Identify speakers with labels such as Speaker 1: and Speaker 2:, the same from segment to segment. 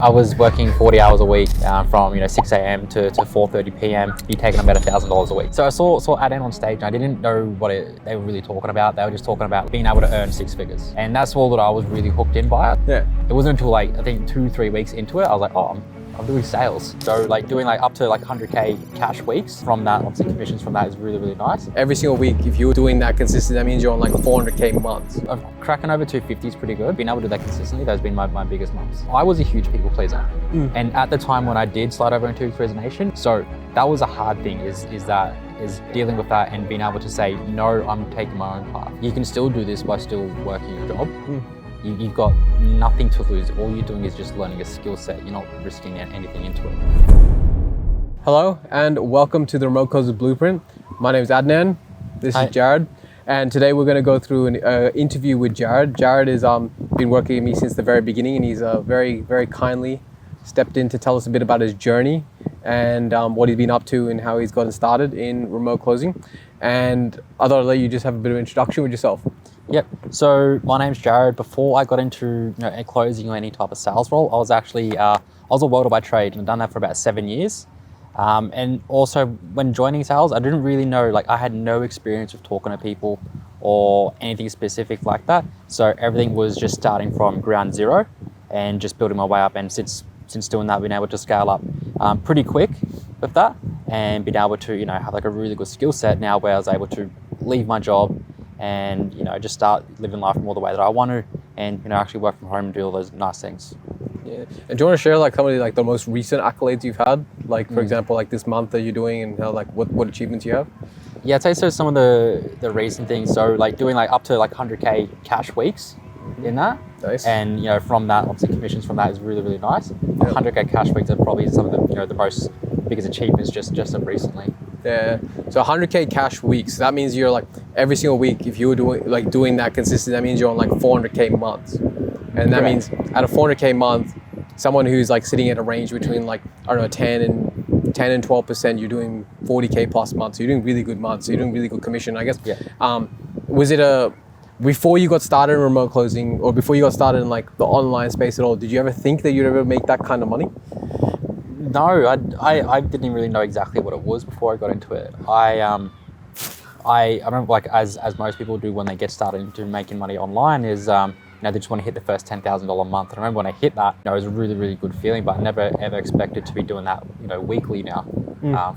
Speaker 1: I was working 40 hours a week from 6 a.m. to 4:30 p.m. Be taking about $1,000 a week. So I saw Adnan on stage and I didn't know what they were really talking about. They were just talking about being able to earn six figures. And that's all that I was really hooked in by it.
Speaker 2: Yeah.
Speaker 1: It wasn't until I think 2-3 weeks into it, I was like, oh, I'm doing sales. So doing up to 100K cash weeks from that, obviously commissions from that is really, really nice.
Speaker 2: Every single week, if you're doing that consistently, that means you're on 400K months.
Speaker 1: I'm cracking over 250 is pretty good. Being able to do that consistently, those have been my biggest months. I was a huge people pleaser. And at the time when I did slide over into Ex-Tradesman, so that was a hard thing is dealing with that and being able to say, no, I'm taking my own path. You can still do this by still working your job. You've got nothing to lose. All you're doing is just learning a skill set. You're not risking anything into it.
Speaker 2: Hello, and welcome to the Remote Closers Blueprint. My name is Adnan. This is Jarrod. And today we're going to go through an interview with Jarrod. Jarrod has been working with me since the very beginning, and he's very, very kindly stepped in to tell us a bit about his journey and what he's been up to and how he's gotten started in remote closing. And I thought I'd let you just have a bit of an introduction with yourself.
Speaker 1: Yep. So my name's Jarrod. Before I got into closing or any type of sales role, I was a welder by trade, and I've done that for about 7 years. And also when joining sales, I didn't really know, I had no experience of talking to people or anything specific like that. So everything was just starting from ground zero and just building my way up. And since doing that, I've been able to scale up pretty quick with that and been able to, have a really good skill set now where I was able to leave my job and, just start living life more the way that I want to and, actually work from home and do all those nice things.
Speaker 2: Yeah. And do you want to share some of the most recent accolades you've had? For example, this month that you're doing and how, what achievements you have?
Speaker 1: Yeah, I'd say so some of the recent things. So doing up to 100K cash weeks in that.
Speaker 2: Nice.
Speaker 1: And, from that, obviously commissions from that is really, really nice. 100K cash weeks are probably some of the most biggest achievements just of recently.
Speaker 2: Yeah. So 100K cash weeks. That means you're every single week, if you were doing that consistently, that means you're on 400K months. And that means at a 400K month, someone who's sitting at a range between 10 and 12%, you're doing 40K plus months. So you're doing really good months. So you're doing really good commission, I guess.
Speaker 1: Yeah.
Speaker 2: Was it before you got started in remote closing or before you got started in the online space at all, did you ever think that you'd ever make that kind of money?
Speaker 1: No, I didn't really know exactly what it was before I got into it. I remember as most people do when they get started into making money online is they just want to hit the first $10,000 a month. And I remember when I hit that, it was a really, really good feeling, but I never ever expected to be doing that, weekly now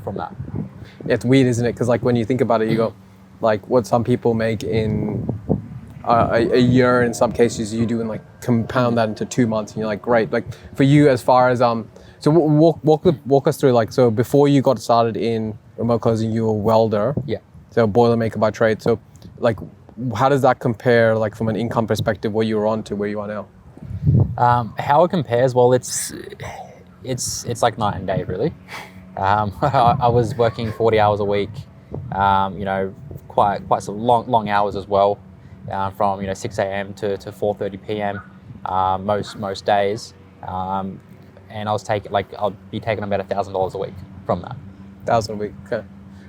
Speaker 1: from that.
Speaker 2: Yeah, it's weird, isn't it? Because when you think about it, you go, what some people make in a year, in some cases you do and compound that into 2 months, and you're great. For you, as far as so walk us through so before you got started in remote closing, you were a welder.
Speaker 1: Yeah. So
Speaker 2: boilermaker by trade. So how does that compare from an income perspective, what you were on to where you are now?
Speaker 1: How it compares? Well, it's night and day, really. I was working 40 hours a week, quite some long hours as well, from 6 a.m. to 4:30 p.m. Most days, and I was I'll be taking about $1,000 a week from that.
Speaker 2: 1,000 a week. Okay.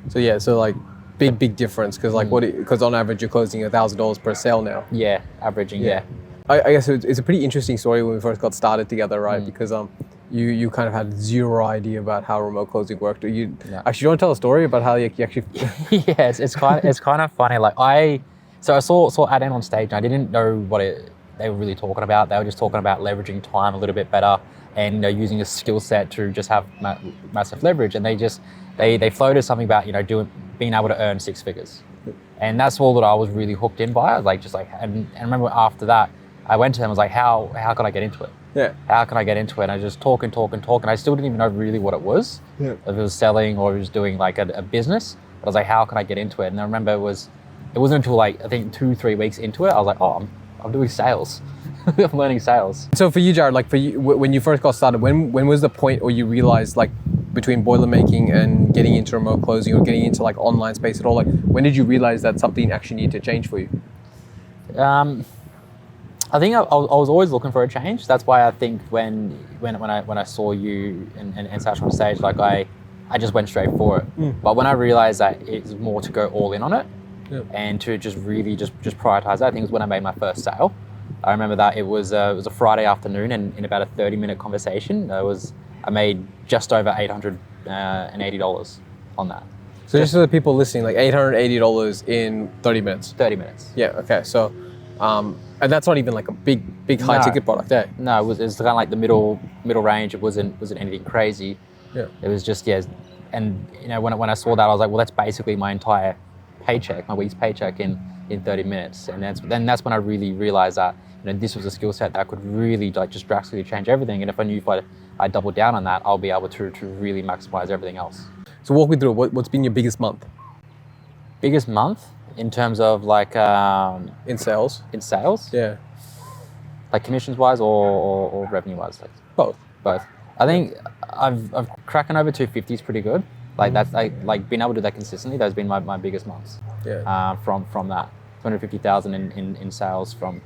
Speaker 2: So yeah, big difference because because on average you're closing $1,000 per sale now.
Speaker 1: Yeah, averaging. Yeah.
Speaker 2: I guess it's a pretty interesting story when we first got started together, right? Because you kind of had zero idea about how remote closing worked. Actually, you want to tell a story about how you actually?
Speaker 1: Yes, it's kind of funny. I saw Adnan on stage and I didn't know what they were really talking about. They were just talking about leveraging time a little bit better and using a skill set to just have massive leverage. And they floated something about being able to earn six figures, and that's all that I was really hooked in by. I was and I remember after that I went to them. I was like, how can I get into it?
Speaker 2: Yeah.
Speaker 1: How can I get into it? And I just talk, and I still didn't even know really what it was. Yeah. If it was selling or it was doing a business. But I was like, how can I get into it? And I remember it wasn't until I think 2-3 weeks into it, I was like, oh, I'm doing sales. I'm learning sales. So
Speaker 2: for you, Jarrod, for you, when you first got started, when was the point where you realized between boiler making and getting into remote closing or getting into online space at all, when did you realize that something actually needed to change for you?
Speaker 1: I think I was always looking for a change. That's why I think when I saw you and Sash on stage, I just went straight for it. But when I realized that it's more to go all in on it and to just really just prioritize that, I think it was when I made my first sale. I remember that it was a Friday afternoon, and in about a 30-minute conversation, I made just over $880 on that.
Speaker 2: So just for the people listening, like $880 in 30 minutes.
Speaker 1: 30 minutes.
Speaker 2: Yeah. Okay. So, and that's not even like a big high ticket product, eh?
Speaker 1: No, it was kind of like the middle range. It wasn't anything crazy.
Speaker 2: Yeah.
Speaker 1: It was just and when I saw that, I was like, well, that's basically my entire paycheck, my week's paycheck in 30 minutes, and that's when I really realized that this was a skill set that could really like just drastically change everything. And if I knew if I doubled down on that, I'll be able to really maximize everything else.
Speaker 2: So walk me through what's been your biggest month?
Speaker 1: Biggest month in terms of like
Speaker 2: in sales?
Speaker 1: In sales?
Speaker 2: Yeah.
Speaker 1: Like commissions wise or revenue wise? Like
Speaker 2: both.
Speaker 1: I think I've cracking over 250 is pretty good. Like that's like being able to do that consistently. That's been my biggest months.
Speaker 2: Yeah.
Speaker 1: From that 250,000 in sales from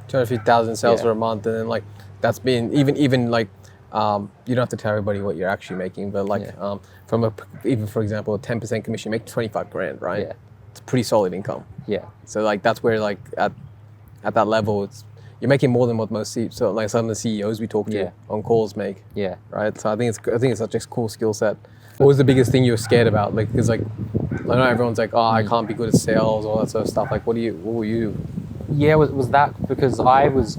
Speaker 2: 250,000 sales for a month, and then like that's been even like you don't have to tell everybody what you're actually making, but like from even for example a 10% commission, you make 25 grand, right?
Speaker 1: Yeah.
Speaker 2: It's pretty solid income.
Speaker 1: Yeah.
Speaker 2: So like that's where like at that level you're making more than what so like some of the CEOs we talk to on calls make.
Speaker 1: Yeah.
Speaker 2: Right. So I think it's such a cool skill set. What was the biggest thing you were scared about? Like, because like I know everyone's like, oh, I can't be good at sales, all that sort of stuff. Like, what were you?
Speaker 1: Yeah, was that because I was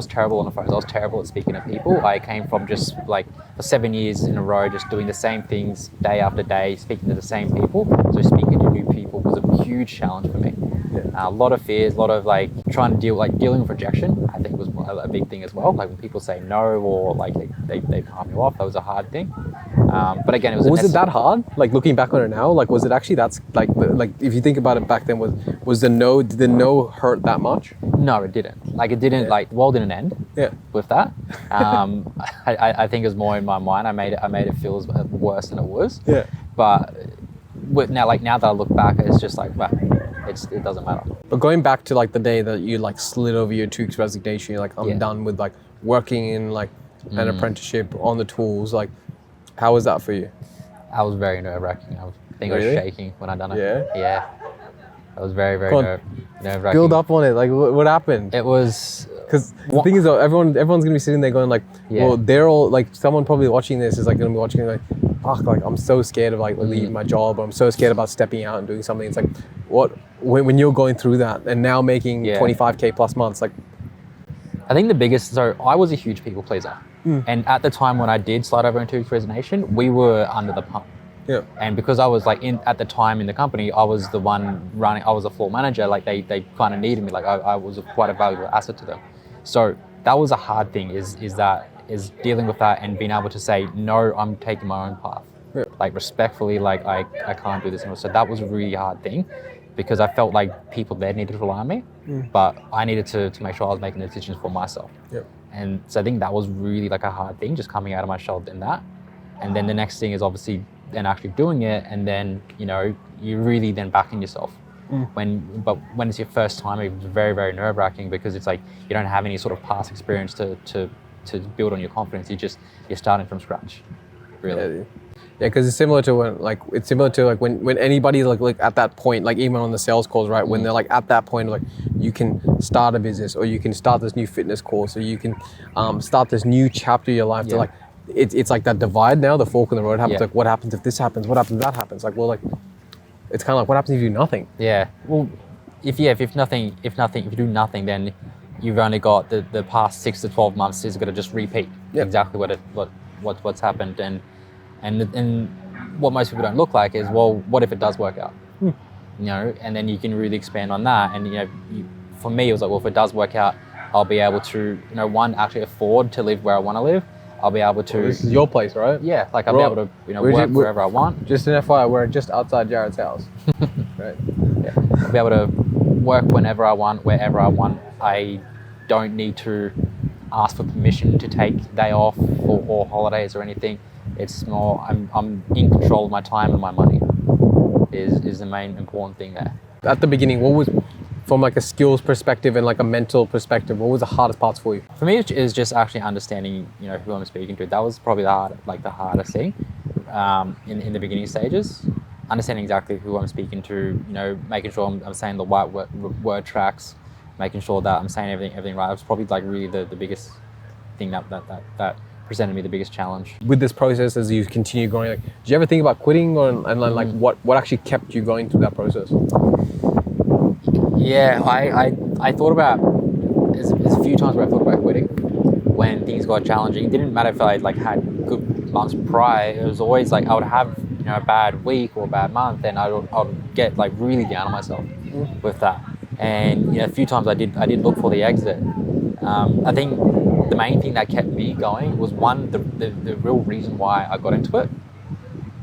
Speaker 1: terrible on the phones. I was terrible at speaking to people. I came from just like for 7 years in a row, just doing the same things day after day, speaking to the same people. So speaking to new people was a huge challenge for me.
Speaker 2: Yeah.
Speaker 1: A lot of fears, a lot of like dealing with rejection. I think was a big thing as well. Like when people say no or like they palm you off, that was a hard thing. But again, it
Speaker 2: was it that hard? Like looking back on it now, like was it actually that's like if you think about it back then, was did the no hurt that much?
Speaker 1: No, it didn't. Like it didn't. Like the world didn't end.
Speaker 2: Yeah.
Speaker 1: With that, I think it was more in my mind. I made it feel worse than it was.
Speaker 2: Yeah.
Speaker 1: But now that I look back, it's just like, well, it doesn't matter.
Speaker 2: But going back to like the day that you like slid over your 2 weeks resignation, you're like, I'm done with like working in like an apprenticeship on the tools. Like, how was that for you?
Speaker 1: I was very nerve-wracking. I think I was shaking when I done it.
Speaker 2: Yeah?
Speaker 1: Yeah. I was very, very nerve-wracking.
Speaker 2: Build up on it. Like, what happened?
Speaker 1: It was...
Speaker 2: Because the thing is, though, everyone's going to be sitting there going like, well, they're all, like, someone probably watching this is like going to be watching like, fuck, like, I'm so scared of like leaving my job, or I'm so scared about stepping out and doing something. It's like, when you're going through that and now making 25K plus months, like...
Speaker 1: I think the biggest, so I was a huge people pleaser. And at the time when I did slide over into resignation, we were under the pump.
Speaker 2: Yeah.
Speaker 1: And because I was like at the time in the company, I was the one running, I was a floor manager, like they kind of needed me, like I was quite a valuable asset to them. So that was a hard thing is dealing with that and being able to say, no, I'm taking my own path.
Speaker 2: Yeah.
Speaker 1: Like respectfully, like I can't do this anymore. So that was a really hard thing because I felt like people there needed to rely on me, but I needed to make sure I was making the decisions for myself.
Speaker 2: Yeah.
Speaker 1: And so I think that was really like a hard thing, just coming out of my shell in that. And then the next thing is obviously then actually doing it, and then you really then backing yourself. But when it's your first time, it's very, very nerve-wracking because it's like you don't have any sort of past experience to build on your confidence. You're starting from scratch, really.
Speaker 2: Yeah, because it's similar to when anybody's like at that point, like even on the sales calls, right? When they're like at that point, like you can start a business, or you can start this new fitness course, or you can start this new chapter of your life. To like, it's like that divide now. The fork in the road happens. Like, what happens if this happens? What happens if that happens? Like, well, like it's kind of like what happens if you do nothing?
Speaker 1: Yeah. Well, if you do nothing, then you've only got the past 6 to 12 months is going to just repeat exactly what's happened. And what most people don't look like is, well, what if it does work out? And then you can really expand on that. And for me, it was like, well, if it does work out, I'll be able to, one, actually afford to live where I want to live. I'll be able to.
Speaker 2: Well, this is your place, right?
Speaker 1: Yeah, like I'll be able to, work wherever I want.
Speaker 2: Just an FYI, we're just outside Jarrod's house. Right.
Speaker 1: Yeah, I'll be able to work whenever I want, wherever I want. I don't need to ask for permission to take a day off or holidays or anything. It's more, I'm in control of my time and my money is the main important thing there.
Speaker 2: At the beginning, what was, from like a skills perspective and like a mental perspective, what was the hardest parts for you?
Speaker 1: For me, it is just actually understanding, who I'm speaking to. That was probably the hardest thing in the beginning stages. Understanding exactly who I'm speaking to, making sure I'm saying the right word tracks, making sure that I'm saying everything right. It was probably like really the biggest thing that presented me the biggest challenge.
Speaker 2: With this process, as you continue growing, like, did you ever think about quitting, and like what actually kept you going through that process?
Speaker 1: Yeah, I thought about there's a few times where I thought about quitting when things got challenging. It didn't matter if I like had good months prior. It was always like I would have a bad week or a bad month, and I would get like really down on myself with that. And a few times I did look for the exit. I think the main thing that kept me going was one, the real reason why I got into it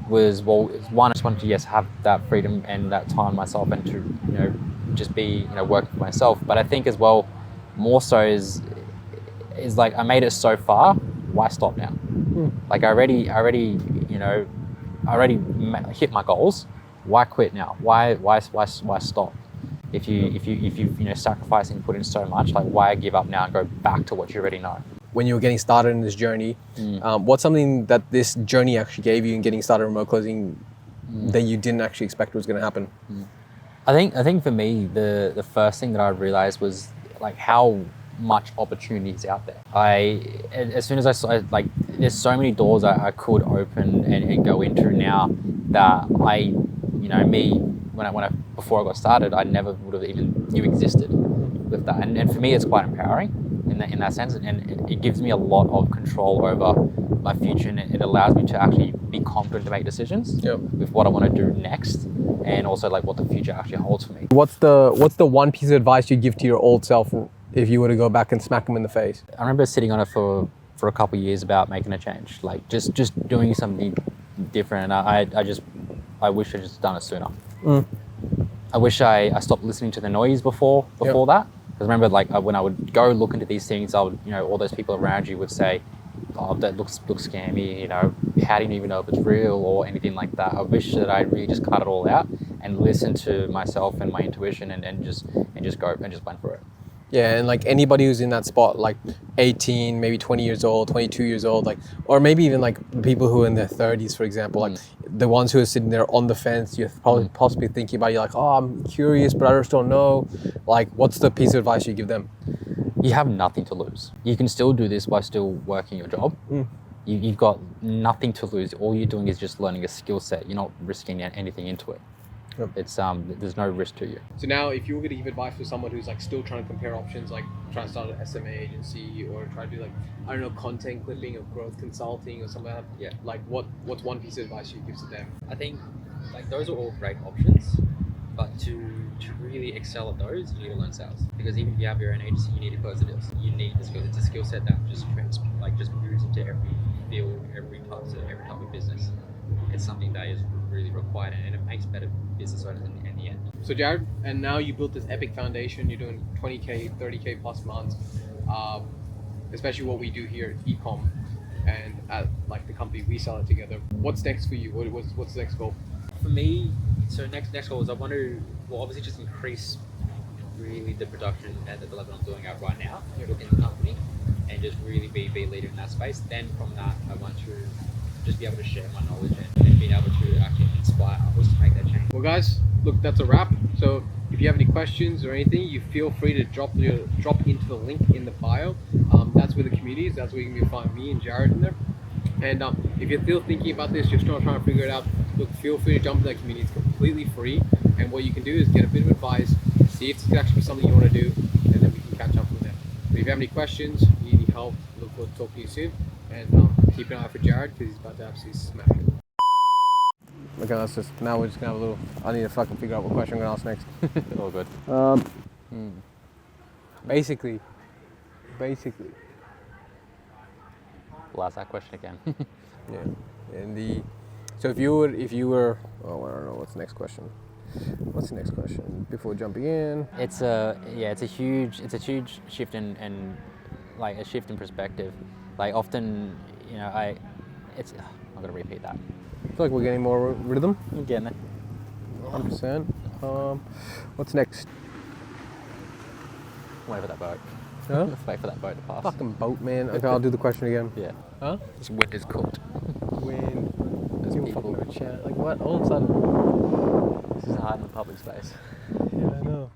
Speaker 1: was, well, one, I just wanted to have that freedom and that time myself, and to just be working for myself. But I think as well, more so is like I made it so far. Why stop now? Like I already hit my goals. Why quit now? Why stop? If you sacrificing, put in so much, like why give up now and go back to what you already know?
Speaker 2: When you were getting started in this journey, what's something that this journey actually gave you in getting started remote closing that you didn't actually expect was going to happen?
Speaker 1: I think for me, the first thing that I realized was like how much opportunity is out there. As soon as I saw, like, there's so many doors I could open and go into now that before I got started, I never would have even knew existed with that. And for me, it's quite empowering in that sense, and it gives me a lot of control over my future, and it allows me to actually be confident to make decisions with what I want to do next, and also like what the future actually holds for me.
Speaker 2: What's the one piece of advice you'd give to your old self if you were to go back and smack him in the face?
Speaker 1: I remember sitting on it for a couple of years about making a change, like just doing something different, and I wish I'd just done it sooner. I wish I stopped listening to the noise before that. Because remember, like when I would go look into these things, I would, all those people around you would say, "Oh, that looks scammy. How do you even know if it's real or anything like that?" I wish that I really just cut it all out and listen to myself and my intuition, and just went for it.
Speaker 2: Yeah, and like anybody who's in that spot, like 18, maybe 20 years old, 22 years old, like, or maybe even like people who are in their 30s, for example, like the ones who are sitting there on the fence, you're probably possibly thinking about, you're like, oh, I'm curious, but I just don't know. Like, what's the piece of advice you give them?
Speaker 1: You have nothing to lose. You can still do this by still working your job. You've got nothing to lose. All you're doing is just learning a skill set. You're not risking anything into it. It's there's no risk to you.
Speaker 2: So now, if you were going to give advice to someone who's like still trying to compare options, like trying to start an SMA agency or try to do like, I don't know, content clipping or growth consulting or something like that, like what's one piece of advice you give to them?
Speaker 1: I think like those are all great options, but to really excel at those, you need to learn sales. Because even if you have your own agency, you need to close the deals. You need the skills. It's a skill set that just moves into every field, every type of business. It's something that is really required, and it makes better business owners in the end.
Speaker 2: So Jarrod, and now you built this epic foundation. You're doing 20K, 30K plus months, especially what we do here at Ecom, and at like the company we sell it together. What's next for you? What's the next goal?
Speaker 1: For me, so next goal is I want to, well, obviously just increase really the production at the level I'm doing it right now within the company, and just really be a leader in that space. Then from that, I want to just be able to share my knowledge and be able to actually inspire others to make that change.
Speaker 2: Well, guys, look, that's a wrap. So if you have any questions or anything, you feel free to drop into the link in the bio. That's where the community is. That's where you can find me and Jarrod in there. And if you're still thinking about this, you're still trying to figure it out, look, feel free to jump into that community. It's completely free. And what you can do is get a bit of advice, see if it's actually something you want to do, and then we can catch up from there. But if you have any questions, you need any help, look forward to talking to you soon. And keep an eye out for Jarrod, because he's about to absolutely smash it. Okay, let's just, now we're just gonna have a little, I need to fucking figure out what question I'm gonna ask next.
Speaker 1: All good.
Speaker 2: Basically.
Speaker 1: We'll ask that question again.
Speaker 2: Yeah. And so if you were, oh, I don't know, what's the next question? What's the next question before jumping in?
Speaker 1: It's a huge shift in like a shift in perspective. Like often, I'm gonna repeat that.
Speaker 2: I feel like we're getting more rhythm.
Speaker 1: You're getting it.
Speaker 2: 100%. What's next?
Speaker 1: Wait for that boat.
Speaker 2: Huh?
Speaker 1: Wait for that boat to pass.
Speaker 2: Fucking boat, man. Okay, I'll do the question again.
Speaker 1: Yeah.
Speaker 2: Huh?
Speaker 1: This wind is cooked.
Speaker 2: Wind.
Speaker 1: There's
Speaker 2: People
Speaker 1: people.
Speaker 2: fucking chat. Like what? All of a sudden.
Speaker 1: This is hard in the public space.
Speaker 2: Yeah, I know.